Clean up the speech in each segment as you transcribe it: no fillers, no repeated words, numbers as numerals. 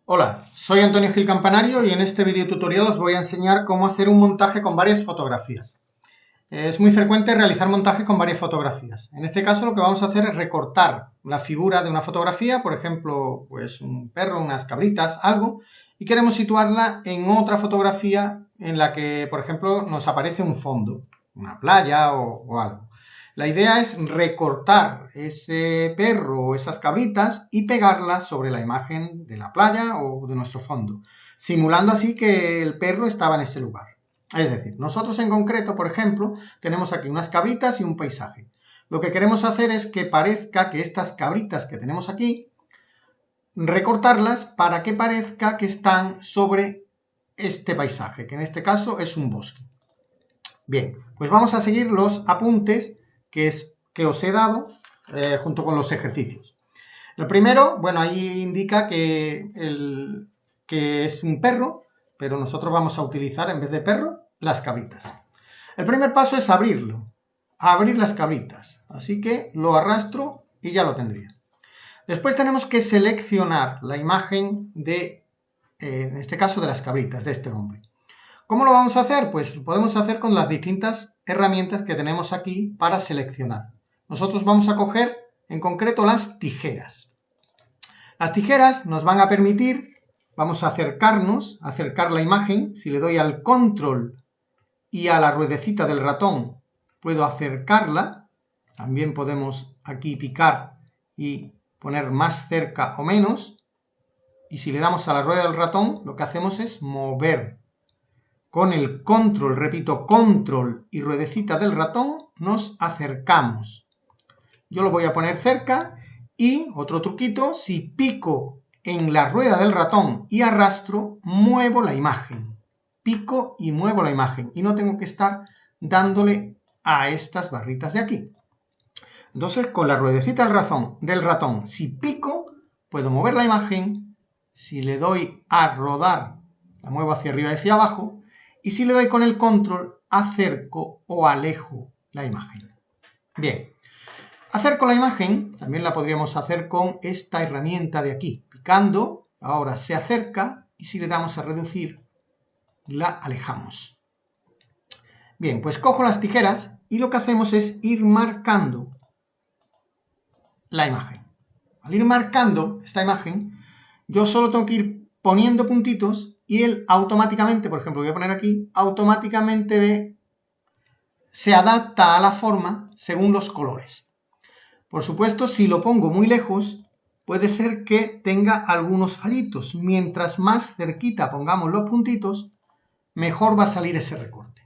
Hola, soy Antonio Gil Campanario y en este video tutorial os voy a enseñar cómo hacer un montaje con varias fotografías. Es muy frecuente realizar montaje con varias fotografías. En este caso lo que vamos a hacer es recortar la figura de una fotografía, por ejemplo, pues un perro, unas cabritas, algo, y queremos situarla en otra fotografía en la que, por ejemplo, nos aparece un fondo, una playa o algo. La idea es recortar ese perro o esas cabritas y pegarlas sobre la imagen de la playa o de nuestro fondo, simulando así que el perro estaba en ese lugar. Es decir, nosotros en concreto, por ejemplo, tenemos aquí unas cabritas y un paisaje. Lo que queremos hacer es que parezca que estas cabritas que tenemos aquí, recortarlas para que parezca que están sobre este paisaje, que en este caso es un bosque. Bien, pues vamos a seguir los apuntes que os he dado junto con los ejercicios. El primero, bueno, ahí indica que es un perro, pero nosotros vamos a utilizar en vez de perro las cabritas. El primer paso es abrirlo, abrir las cabritas, así que lo arrastro y ya lo tendría. Después tenemos que seleccionar la imagen de, en este caso, de las cabritas, de este hombre. ¿Cómo lo vamos a hacer? Pues lo podemos hacer con las distintas herramientas que tenemos aquí para seleccionar. Nosotros vamos a coger en concreto las tijeras. Las tijeras nos van a permitir, vamos a acercar la imagen. Si le doy al control y a la ruedecita del ratón, puedo acercarla. También podemos aquí picar y poner más cerca o menos. Y si le damos a la rueda del ratón, lo que hacemos es mover. Con el control, repito, control y ruedecita del ratón, nos acercamos. Yo lo voy a poner cerca y, otro truquito, si pico en la rueda del ratón y arrastro, muevo la imagen. Pico y muevo la imagen y no tengo que estar dándole a estas barritas de aquí. Entonces, con la ruedecita del ratón, si pico, puedo mover la imagen. Si le doy a rodar, la muevo hacia arriba y hacia abajo. Y si le doy con el control, acerco o alejo la imagen. Bien, acerco la imagen, también la podríamos hacer con esta herramienta de aquí. Picando, ahora se acerca y si le damos a reducir, la alejamos. Bien, pues cojo las tijeras y lo que hacemos es ir marcando la imagen. Al ir marcando esta imagen, yo solo tengo que ir poniendo puntitos y él automáticamente, por ejemplo, voy a poner aquí, automáticamente se adapta a la forma según los colores. Por supuesto, si lo pongo muy lejos, puede ser que tenga algunos fallitos. Mientras más cerquita pongamos los puntitos, mejor va a salir ese recorte.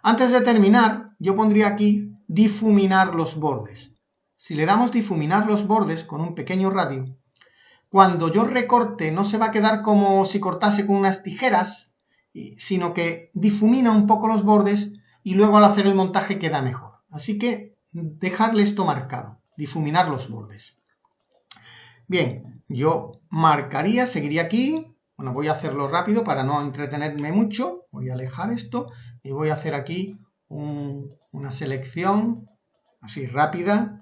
Antes de terminar, yo pondría aquí difuminar los bordes. Si le damos difuminar los bordes con un pequeño radio, cuando yo recorte no se va a quedar como si cortase con unas tijeras, sino que difumina un poco los bordes y luego al hacer el montaje queda mejor. Así que dejarle esto marcado, difuminar los bordes. Bien, yo marcaría, seguiría aquí. Bueno, voy a hacerlo rápido para no entretenerme mucho. Voy a alejar esto y voy a hacer aquí una selección así rápida.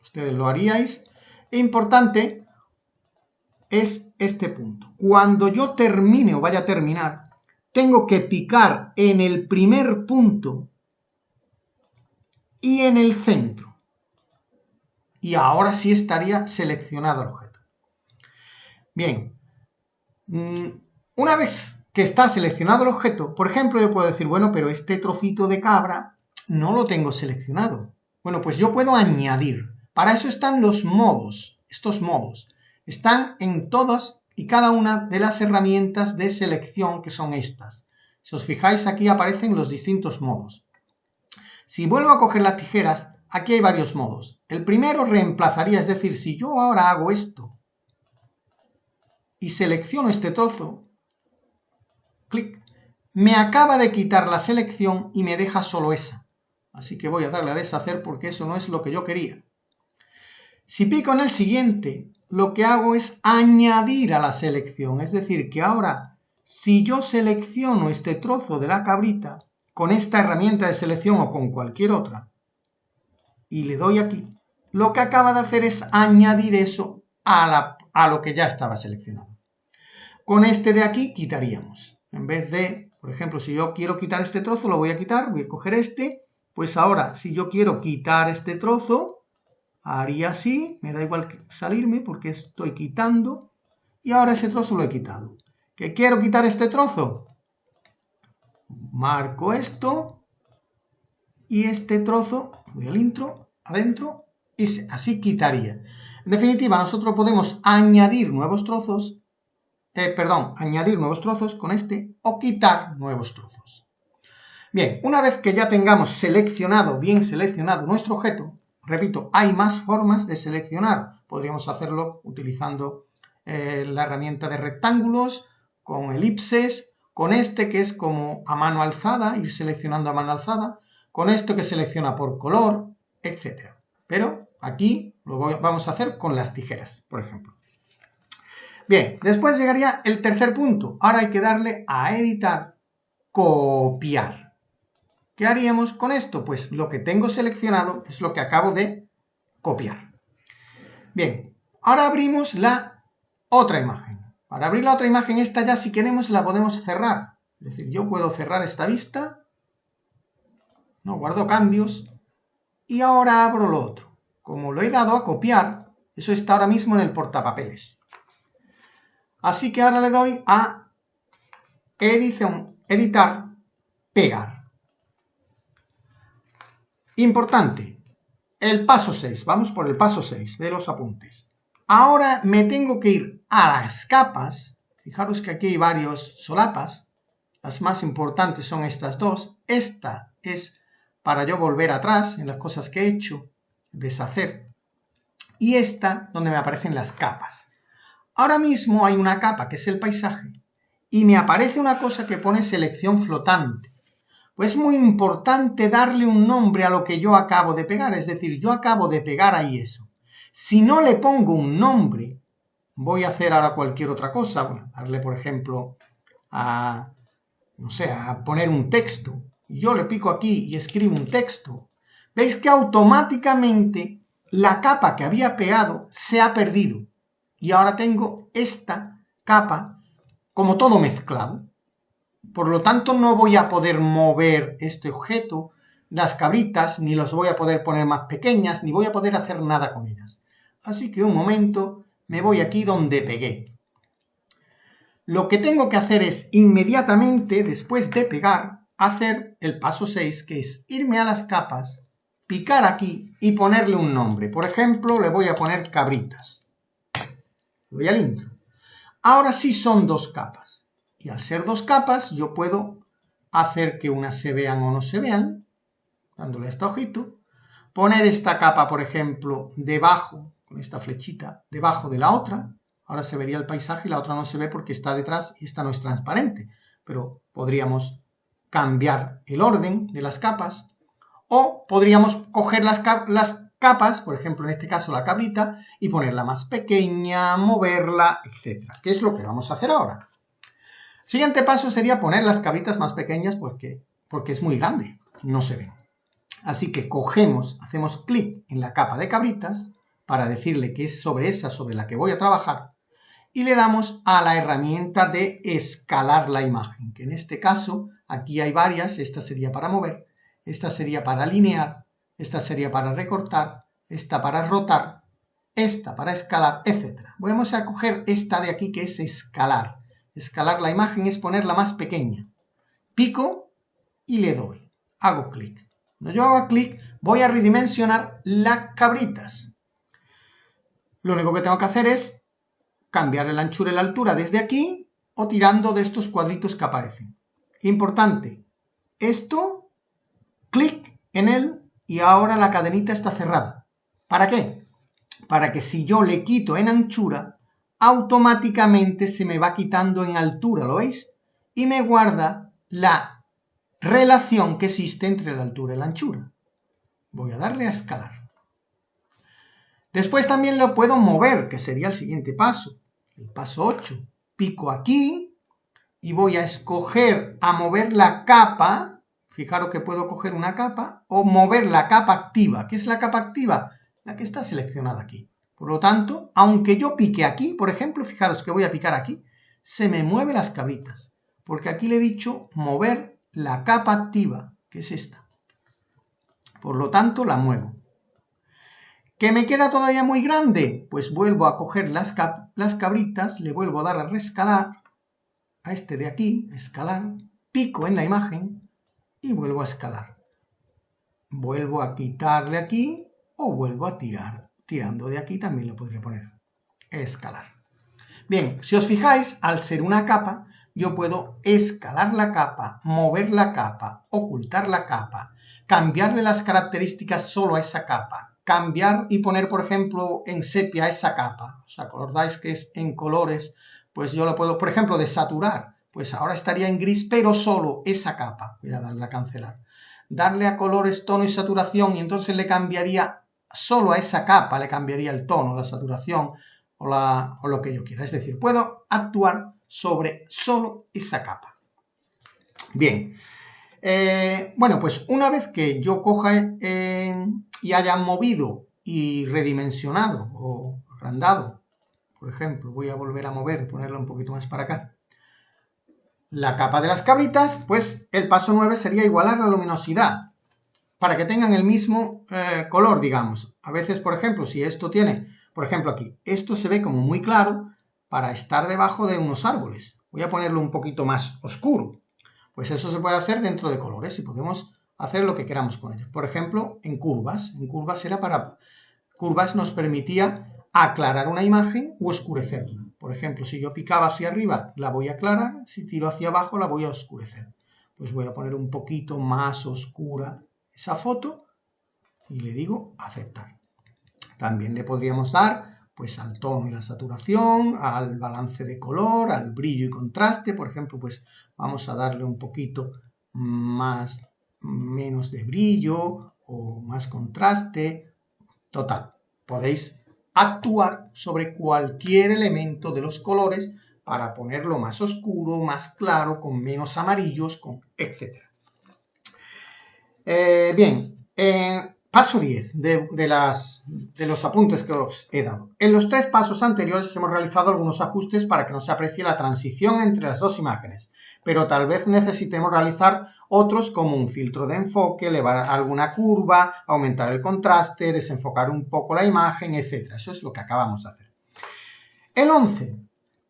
Ustedes lo haríais. Importante es este punto. Cuando yo termine o vaya a terminar, tengo que picar en el primer punto y en el centro. Y ahora sí estaría seleccionado el objeto. Bien, una vez que está seleccionado el objeto, por ejemplo, yo puedo decir, bueno, pero este trocito de cabra no lo tengo seleccionado. Bueno, pues yo puedo añadir. Para eso están los modos, estos modos. Están en todas y cada una de las herramientas de selección que son estas. Si os fijáis, aquí aparecen los distintos modos. Si vuelvo a coger las tijeras, aquí hay varios modos. El primero reemplazaría, es decir, si yo ahora hago esto y selecciono este trozo, clic, me acaba de quitar la selección y me deja solo esa. Así que voy a darle a deshacer porque eso no es lo que yo quería. Si pico en el siguiente, lo que hago es añadir a la selección. Es decir, que ahora, si yo selecciono este trozo de la cabrita, con esta herramienta de selección o con cualquier otra, y le doy aquí, lo que acaba de hacer es añadir eso a a lo que ya estaba seleccionado. Con este de aquí quitaríamos. En vez de, por ejemplo, si yo quiero quitar este trozo, lo voy a quitar, voy a coger este. Pues ahora, si yo quiero quitar este trozo, haría así, me da igual salirme porque estoy quitando. Y ahora ese trozo lo he quitado. ¿Que quiero quitar este trozo? Marco esto. Y este trozo, voy al intro, adentro, y así quitaría. En definitiva, nosotros podemos añadir nuevos trozos, añadir nuevos trozos con este o quitar nuevos trozos. Bien, una vez que ya tengamos bien seleccionado nuestro objeto, repito, hay más formas de seleccionar. Podríamos hacerlo utilizando la herramienta de rectángulos, con elipses, con este que es como a mano alzada, ir seleccionando a mano alzada, con esto que selecciona por color, etc. Pero aquí lo vamos a hacer con las tijeras, por ejemplo. Bien, después llegaría el tercer punto. Ahora hay que darle a editar, copiar. ¿Qué haríamos con esto? Pues lo que tengo seleccionado es lo que acabo de copiar. Bien, ahora abrimos la otra imagen. Para abrir la otra imagen, esta ya si queremos la podemos cerrar. Es decir, yo puedo cerrar esta vista, no guardo cambios, y ahora abro lo otro. Como lo he dado a copiar, eso está ahora mismo en el portapapeles. Así que ahora le doy a editar, pegar. Importante, el paso 6, vamos por el paso 6 de los apuntes. Ahora me tengo que ir a las capas, fijaros que aquí hay varios solapas, las más importantes son estas dos, esta es para yo volver atrás en las cosas que he hecho, deshacer, y esta donde me aparecen las capas. Ahora mismo hay una capa que es el paisaje y me aparece una cosa que pone selección flotante. Pues es muy importante darle un nombre a lo que yo acabo de pegar, es decir, yo acabo de pegar ahí eso. Si no le pongo un nombre, voy a hacer ahora cualquier otra cosa, voy a darle por ejemplo a poner un texto. Yo le pico aquí y escribo un texto. Veis que automáticamente la capa que había pegado se ha perdido. Y ahora tengo esta capa como todo mezclado. Por lo tanto, no voy a poder mover este objeto, las cabritas, ni los voy a poder poner más pequeñas, ni voy a poder hacer nada con ellas. Así que un momento, me voy aquí donde pegué. Lo que tengo que hacer es inmediatamente, después de pegar, hacer el paso 6, que es irme a las capas, picar aquí y ponerle un nombre. Por ejemplo, le voy a poner cabritas. Voy al intro. Ahora sí son dos capas. Y al ser dos capas, yo puedo hacer que unas se vean o no se vean, dándole a este ojito. Poner esta capa, por ejemplo, debajo, con esta flechita, debajo de la otra. Ahora se vería el paisaje y la otra no se ve porque está detrás y esta no es transparente. Pero podríamos cambiar el orden de las capas. O podríamos coger las capas, por ejemplo en este caso la cabrita, y ponerla más pequeña, moverla, etc. ¿Qué es lo que vamos a hacer ahora? Siguiente paso sería poner las cabritas más pequeñas porque es muy grande, no se ven. Así que hacemos clic en la capa de cabritas para decirle que es sobre esa sobre la que voy a trabajar y le damos a la herramienta de escalar la imagen, que en este caso aquí hay varias, esta sería para mover, esta sería para alinear, esta sería para recortar, esta para rotar, esta para escalar, etc. Vamos a coger esta de aquí que es escalar. Escalar la imagen es ponerla más pequeña. Pico y le doy. Hago clic. Cuando yo hago clic, voy a redimensionar las cabritas. Lo único que tengo que hacer es cambiar la anchura y la altura desde aquí o tirando de estos cuadritos que aparecen. Importante, esto, clic en él y ahora la cadenita está cerrada. ¿Para qué? Para que si yo le quito en anchura, automáticamente se me va quitando en altura, ¿lo veis? Y me guarda la relación que existe entre la altura y la anchura. Voy a darle a escalar. Después también lo puedo mover, que sería el siguiente paso. El paso 8. Pico aquí y voy a escoger a mover la capa. Fijaros que puedo coger una capa o mover la capa activa. ¿Qué es la capa activa? La que está seleccionada aquí. Por lo tanto, aunque yo pique aquí, por ejemplo, fijaros que voy a picar aquí, se me mueven las cabritas, porque aquí le he dicho mover la capa activa, que es esta. Por lo tanto, la muevo. ¿Que me queda todavía muy grande? Pues vuelvo a coger las cabritas, le vuelvo a dar a rescalar, a este de aquí, escalar, pico en la imagen y vuelvo a escalar. Vuelvo a quitarle aquí o vuelvo a tirar. Tirando de aquí también lo podría poner. Escalar. Bien, si os fijáis, al ser una capa, yo puedo escalar la capa, mover la capa, ocultar la capa, cambiarle las características solo a esa capa, cambiar y poner, por ejemplo, en sepia esa capa. ¿Os acordáis que es en colores? Pues yo lo puedo, por ejemplo, desaturar. Pues ahora estaría en gris, pero solo esa capa. Voy a darle a cancelar. Darle a colores, tono y saturación, y entonces le cambiaría solo a esa capa, le cambiaría el tono, la saturación o lo que yo quiera. Es decir, puedo actuar sobre solo esa capa. Bien. Bueno, pues una vez que yo coja y haya movido y redimensionado o agrandado, por ejemplo, voy a volver a mover, ponerlo un poquito más para acá, la capa de las cabritas, pues el paso 9 sería igualar la luminosidad para que tengan el mismo color, digamos. A veces, por ejemplo, si esto tiene, por ejemplo aquí, esto se ve como muy claro para estar debajo de unos árboles. Voy a ponerlo un poquito más oscuro. Pues eso se puede hacer dentro de colores y podemos hacer lo que queramos con ellos. Por ejemplo, en curvas. En curvas era para... Curvas nos permitía aclarar una imagen o oscurecerla. Por ejemplo, si yo picaba hacia arriba, la voy a aclarar. Si tiro hacia abajo, la voy a oscurecer. Pues voy a poner un poquito más oscura esa foto y le digo aceptar. También le podríamos dar pues al tono y la saturación, al balance de color, al brillo y contraste. Por ejemplo, pues vamos a darle un poquito menos de brillo o más contraste. Total, podéis actuar sobre cualquier elemento de los colores para ponerlo más oscuro, más claro, con menos amarillos, etc. Bien, paso 10 de los apuntes que os he dado. En los 3 pasos anteriores hemos realizado algunos ajustes para que no se aprecie la transición entre las dos imágenes, pero tal vez necesitemos realizar otros como un filtro de enfoque, elevar alguna curva, aumentar el contraste, desenfocar un poco la imagen, etc. Eso es lo que acabamos de hacer. El 11.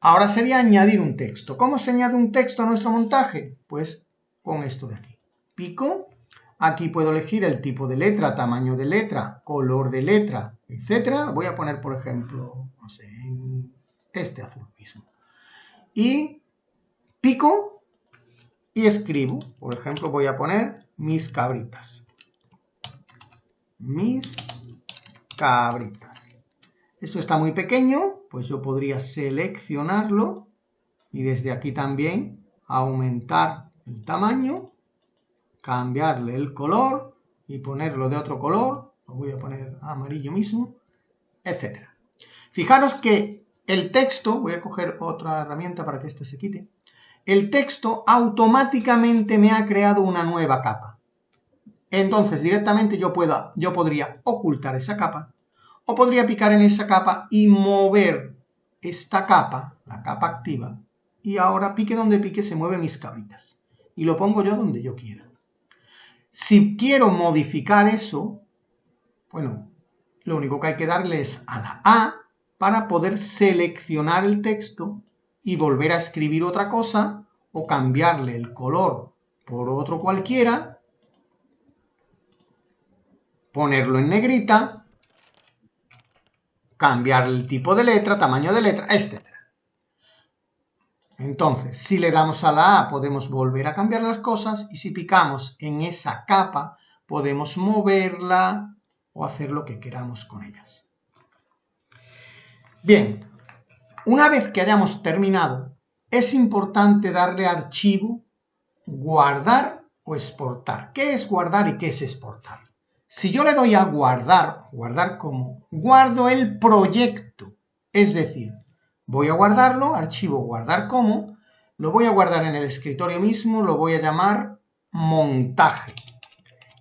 Ahora sería añadir un texto. ¿Cómo se añade un texto a nuestro montaje? Pues con esto de aquí. Pico. Aquí puedo elegir el tipo de letra, tamaño de letra, color de letra, etc. Voy a poner, por ejemplo, no sé, en este azul mismo. Y pico y escribo. Por ejemplo, voy a poner mis cabritas. Mis cabritas. Esto está muy pequeño, pues yo podría seleccionarlo y desde aquí también aumentar el tamaño, cambiarle el color y ponerlo de otro color, lo voy a poner amarillo mismo, etc. Fijaros que el texto, voy a coger otra herramienta para que este se quite, el texto automáticamente me ha creado una nueva capa. Entonces directamente yo podría ocultar esa capa o podría picar en esa capa y mover esta capa, la capa activa, y ahora pique donde pique se mueven mis cabritas y lo pongo yo donde yo quiera. Si quiero modificar eso, bueno, lo único que hay que darle es a la A para poder seleccionar el texto y volver a escribir otra cosa o cambiarle el color por otro cualquiera, ponerlo en negrita, cambiar el tipo de letra, tamaño de letra, etc. Entonces, si le damos a la A podemos volver a cambiar las cosas y si picamos en esa capa podemos moverla o hacer lo que queramos con ellas. Bien, una vez que hayamos terminado, es importante darle a archivo, guardar o exportar. ¿Qué es guardar y qué es exportar? Si yo le doy a guardar, guardar como, guardo el proyecto, es decir, voy a guardarlo, archivo guardar como, lo voy a guardar en el escritorio mismo, lo voy a llamar montaje.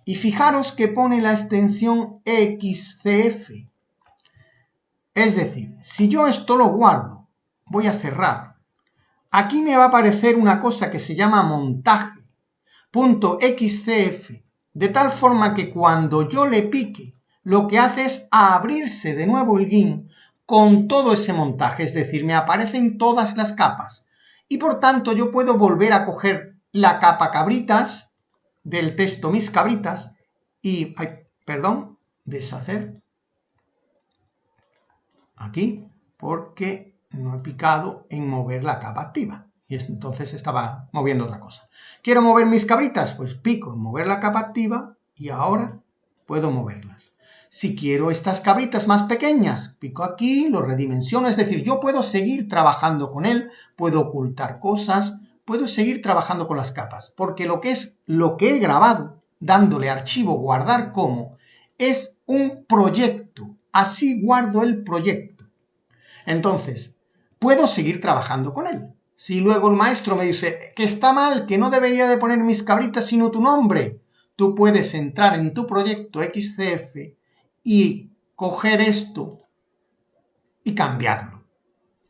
Y fijaros que pone la extensión XCF. Es decir, si yo esto lo guardo, voy a cerrar. Aquí me va a aparecer una cosa que se llama montaje.xcf, de tal forma que cuando yo le pique, lo que hace es abrirse de nuevo el GIMP con todo ese montaje, es decir, me aparecen todas las capas. Y por tanto yo puedo volver a coger la capa cabritas del texto mis cabritas y, deshacer aquí porque no he picado en mover la capa activa y entonces estaba moviendo otra cosa. ¿Quiero mover mis cabritas? Pues pico en mover la capa activa y ahora puedo moverlas. Si quiero estas cabritas más pequeñas, pico aquí, lo redimensiono, es decir, yo puedo seguir trabajando con él, puedo ocultar cosas, puedo seguir trabajando con las capas, porque lo que he grabado, dándole archivo guardar como, es un proyecto, así guardo el proyecto. Entonces, puedo seguir trabajando con él. Si luego el maestro me dice que está mal, que no debería de poner mis cabritas sino tu nombre, tú puedes entrar en tu proyecto XCF y coger esto y cambiarlo.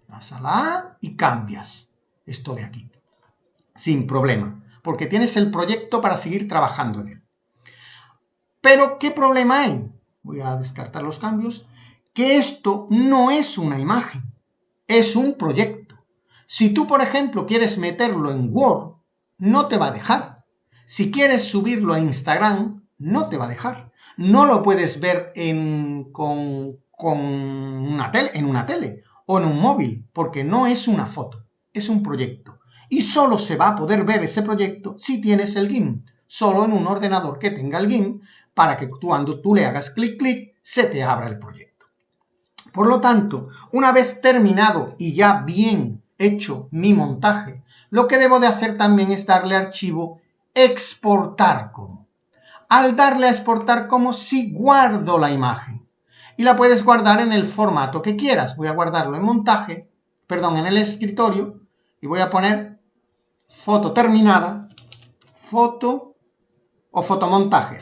Vas a la A y cambias esto de aquí, sin problema, porque tienes el proyecto para seguir trabajando en él. Pero, ¿qué problema hay? Voy a descartar los cambios. Que esto no es una imagen, es un proyecto. Si tú, por ejemplo, quieres meterlo en Word, no te va a dejar. Si quieres subirlo a Instagram, no te va a dejar. No lo puedes ver en una tele o en un móvil, porque no es una foto, es un proyecto. Y solo se va a poder ver ese proyecto si tienes el GIMP, solo en un ordenador que tenga el GIMP, para que cuando tú le hagas clic, clic, se te abra el proyecto. Por lo tanto, una vez terminado y ya bien hecho mi montaje, lo que debo de hacer también es darle archivo exportar como. Al darle a exportar como, sí guardo la imagen. Y la puedes guardar en el formato que quieras. Voy a guardarlo en en el escritorio, y voy a poner foto terminada, foto o fotomontaje.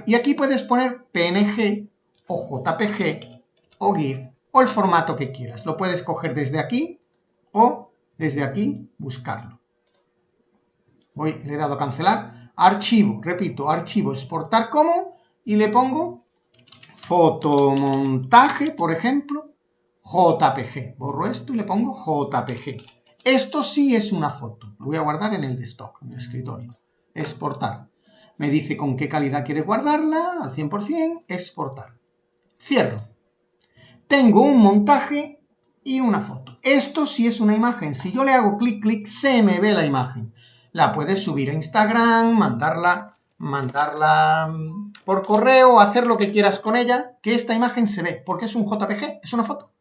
Y aquí puedes poner PNG o JPG o GIF o el formato que quieras. Lo puedes coger desde aquí o desde aquí buscarlo. Le he dado a cancelar. Archivo, repito, archivo, exportar como, y le pongo fotomontaje, por ejemplo, JPG. Borro esto y le pongo JPG. Esto sí es una foto. Lo voy a guardar en el desktop, en el escritorio. Exportar. Me dice con qué calidad quieres guardarla, al 100%, exportar. Cierro. Tengo un montaje y una foto. Esto sí es una imagen. Si yo le hago clic, clic, se me ve la imagen. La puedes subir a Instagram, mandarla por correo, hacer lo que quieras con ella, que esta imagen se ve, porque es un JPG, es una foto.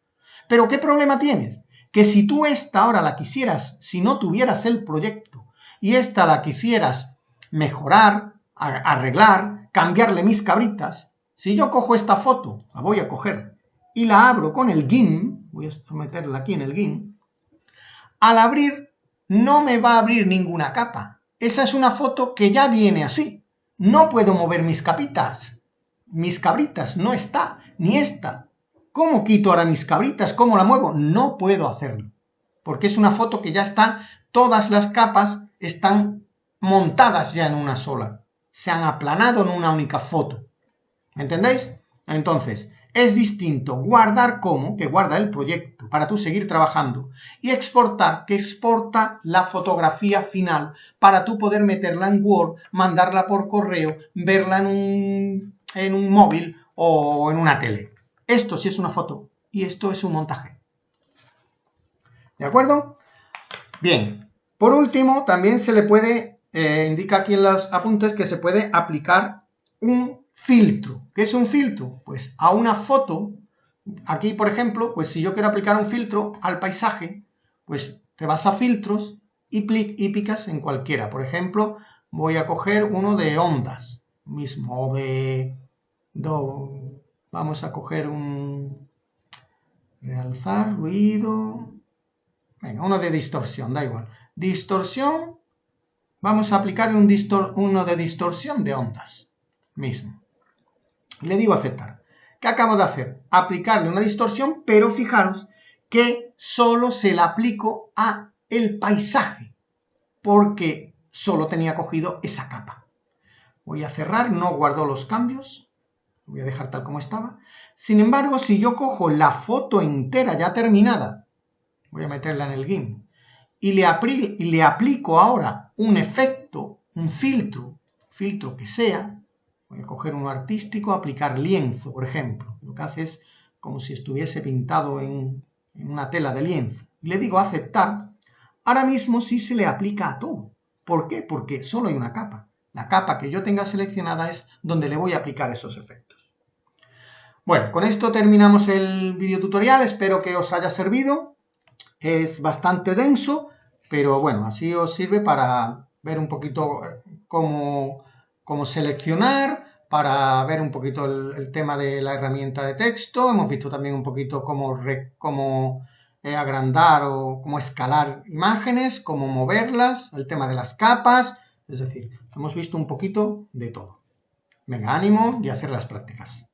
Pero ¿qué problema tienes? Que si tú esta ahora la quisieras, si no tuvieras el proyecto, y esta la quisieras mejorar, arreglar, cambiarle mis cabritas, si yo cojo esta foto, la voy a coger, y la abro con el GIMP, voy a meterla aquí en el GIMP, al abrir no me va a abrir ninguna capa. Esa es una foto que ya viene así. No puedo mover mis capitas. Mis cabritas no está, ni esta. ¿Cómo quito ahora mis cabritas? ¿Cómo la muevo? No puedo hacerlo. Porque es una foto que ya está, todas las capas están montadas ya en una sola. Se han aplanado en una única foto. ¿Me entendéis? Entonces, es distinto guardar como, que guarda el proyecto para tú seguir trabajando, y exportar, que exporta la fotografía final para tú poder meterla en Word, mandarla por correo, verla en un móvil o en una tele. Esto sí es una foto y esto es un montaje. ¿De acuerdo? Bien. Por último, también se le puede, indica aquí en los apuntes, que se puede aplicar un filtro. ¿Qué es un filtro? Pues a una foto, aquí por ejemplo, pues si yo quiero aplicar un filtro al paisaje, pues te vas a filtros y picas en cualquiera. Por ejemplo, voy a coger uno de ondas, mismo vamos a coger un realzar, ruido, venga, uno de distorsión, da igual. Distorsión, vamos a aplicarle uno de distorsión de ondas, mismo. Le digo aceptar. ¿Qué acabo de hacer? Aplicarle una distorsión, pero fijaros que solo se la aplico a el paisaje, porque solo tenía cogido esa capa. Voy a cerrar, no guardo los cambios, lo voy a dejar tal como estaba. Sin embargo, si yo cojo la foto entera ya terminada, voy a meterla en el GIMP, y le aplico ahora un efecto, un filtro que sea, voy a coger uno artístico, aplicar lienzo, por ejemplo. Lo que hace es como si estuviese pintado en una tela de lienzo. Y le digo aceptar. Ahora mismo sí se le aplica a todo. ¿Por qué? Porque solo hay una capa. La capa que yo tenga seleccionada es donde le voy a aplicar esos efectos. Bueno, con esto terminamos el video tutorial. Espero que os haya servido. Es bastante denso, pero bueno, así os sirve para ver un poquito cómo seleccionar, para ver un poquito el tema de la herramienta de texto. Hemos visto también un poquito cómo agrandar o cómo escalar imágenes, cómo moverlas, el tema de las capas. Es decir, hemos visto un poquito de todo. Venga, ánimo y hacer las prácticas.